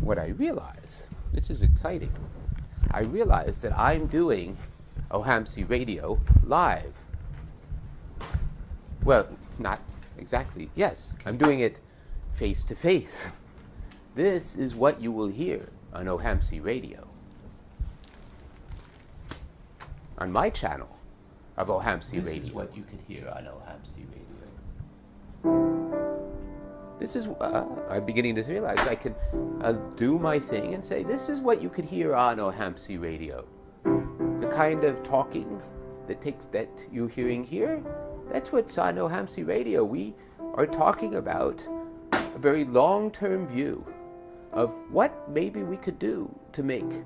what I realize, which is exciting, I realize that I'm doing OHAMSI Radio live. Well, not exactly. Yes, I'm doing it face to face. This is what you will hear on OHAMSI Radio. On my channel of OHAMSI Radio. This is what you could hear on OHAMSI Radio. This is, I'm beginning to realize I can do my thing and say, this is what you could hear on OHAMSI Radio. The kind of talking that you're hearing here, that's what's on OHAMSI Radio. We are talking about a very long-term view of what maybe we could do to make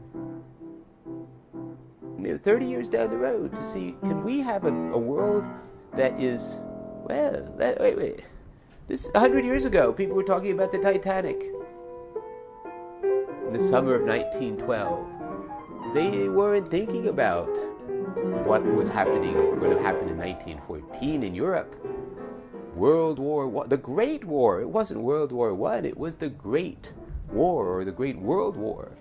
30 years down the road to see, can we have a world that is, well, wait. This 100 years ago, people were talking about the Titanic. In the summer of 1912, they weren't thinking about what was going to happen in 1914 in Europe. World War I, the Great War. It wasn't World War I, it was the Great War, or the Great World War.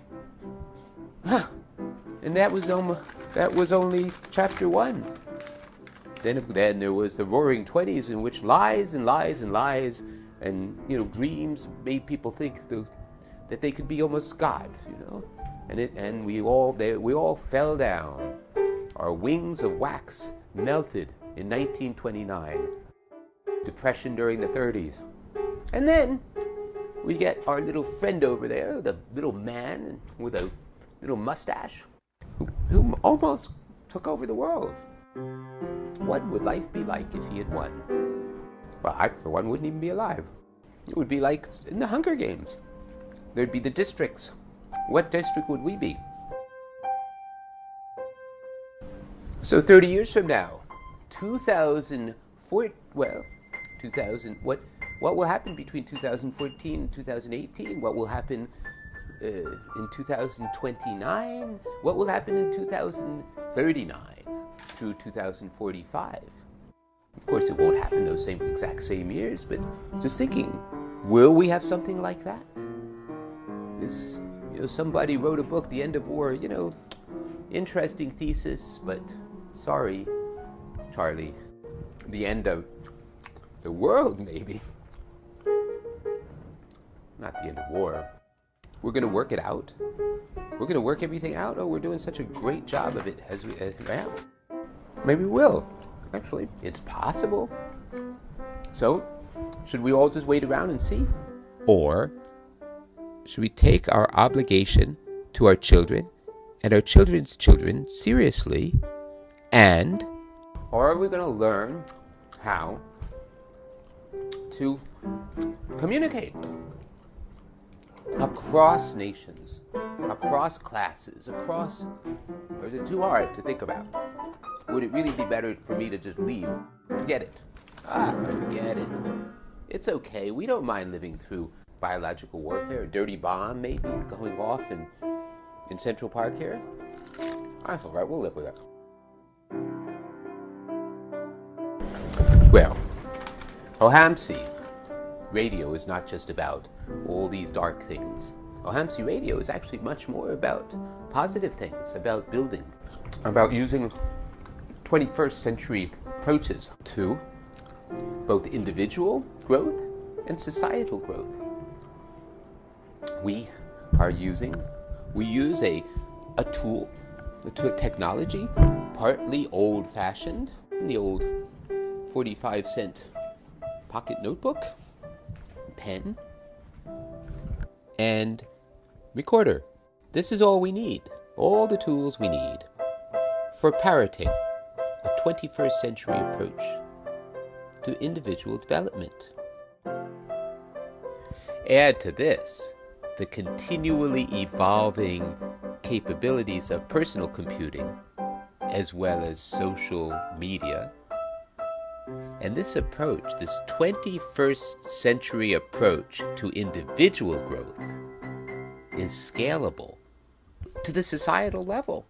And that was only chapter 1. Then there was the Roaring Twenties, in which lies and lies and lies, and dreams made people think that they could be almost God, and we all fell down. Our wings of wax melted in 1929. Depression during the 30s, and then we get our little friend over there, the little man with a little mustache, who almost took over the world. What would life be like if he had won? Well, I, for one, wouldn't even be alive. It would be like in the Hunger Games. There'd be the districts. What district would we be? So 30 years from now, 2004, what will happen between 2014 and 2018? What will happen in 2029? What will happen in 2039? Through 2045. Of course, it won't happen those exact same years, but just thinking, will we have something like that? Somebody wrote a book, The End of War, interesting thesis, but sorry, Charlie, the end of the world, maybe. Not the end of war. We're going to work it out. We're going to work everything out. Oh, we're doing such a great job of it as we have. Maybe we will. Actually, it's possible. So, should we all just wait around and see? Or should we take our obligation to our children and our children's children seriously, or are we going to learn how to communicate across nations, across classes, or is it too hard to think about? Would it really be better for me to just leave? Forget it. Forget it. It's okay. We don't mind living through biological warfare, a dirty bomb maybe going off in Central Park here. That's all right. We'll live with that. Well, OHAMSI Radio is not just about all these dark things. OHAMSI Radio is actually much more about positive things, about building, about using 21st century approaches to both individual growth and societal growth. We use a tool, a technology, partly old-fashioned, the old 45-cent pocket notebook, pen, and recorder. This is all we need, all the tools we need for parroting a 21st century approach to individual development. Add to this the continually evolving capabilities of personal computing as well as social media. And this approach, this 21st century approach to individual growth, is scalable to the societal level.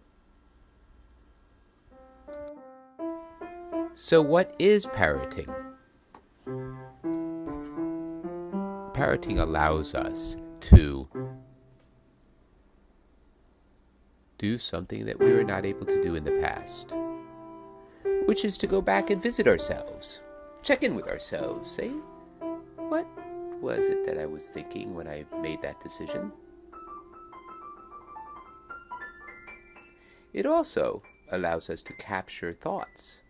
So what is parroting? Parroting allows us to do something that we were not able to do in the past, which is to go back and visit ourselves, check in with ourselves, say, what was it that I was thinking when I made that decision? It also allows us to capture thoughts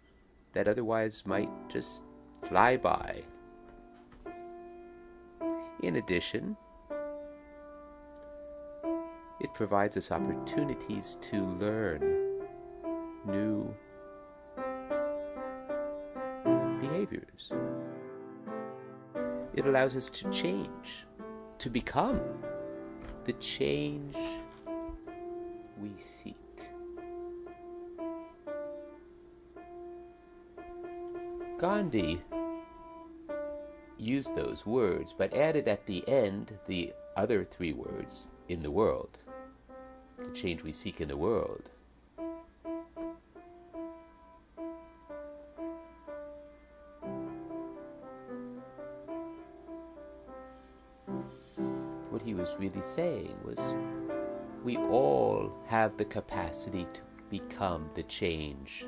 that otherwise might just fly by. In addition, it provides us opportunities to learn new behaviors. It allows us to change, to become the change we seek. Gandhi used those words, but added at the end the other three words, in the world, the change we seek in the world. What he was really saying was, we all have the capacity to become the change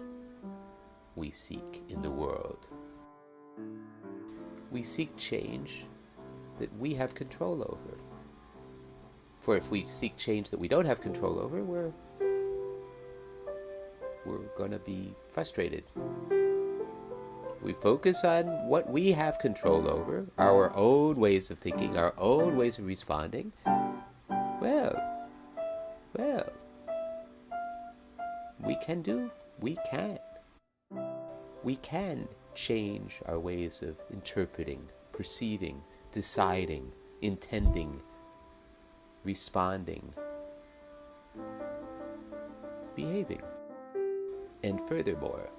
we seek in the world. We seek change that we have control over. For if we seek change that we don't have control over, we're going to be frustrated. We focus on what we have control over, our own ways of thinking, our own ways of responding. Well, we can change our ways of interpreting, perceiving, deciding, intending, responding, behaving. And furthermore,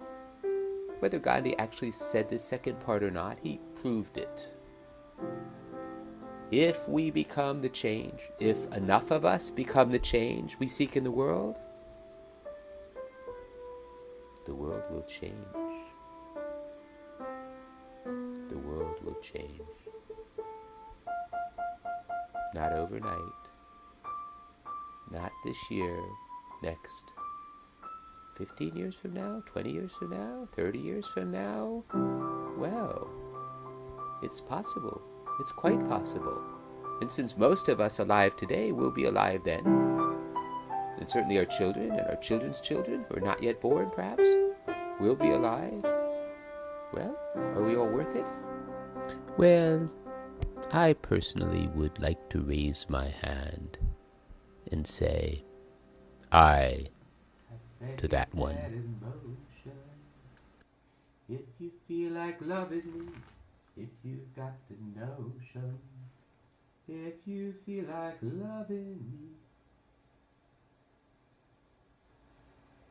whether Gandhi actually said the second part or not, he proved it. If we become the change, if enough of us become the change we seek in the world will change. The world will change. Not overnight. Not this year. Next. 15 years from now? 20 years from now? 30 years from now? Well, it's possible. It's quite possible. And since most of us alive today will be alive then, and certainly our children and our children's children, who are not yet born perhaps, will be alive, well, are we all worth it? Well, I personally would like to raise my hand and say, I to that one. If you feel like loving me, if you've got the notion, if you feel like loving me,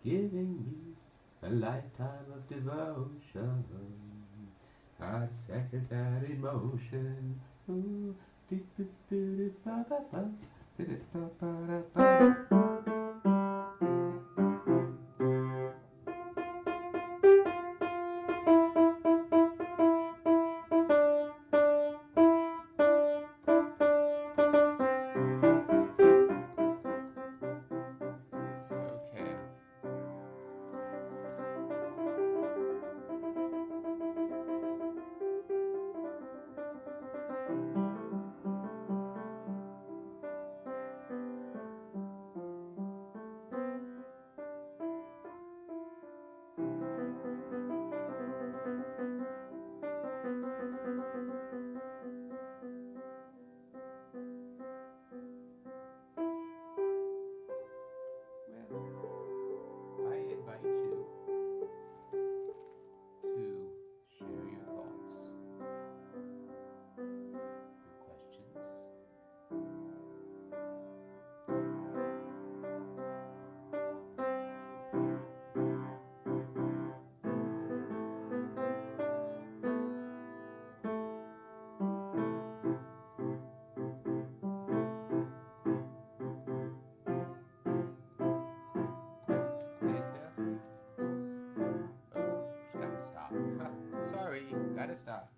giving me a lifetime of devotion, I second that emotion. Ooh, Sorry, gotta stop.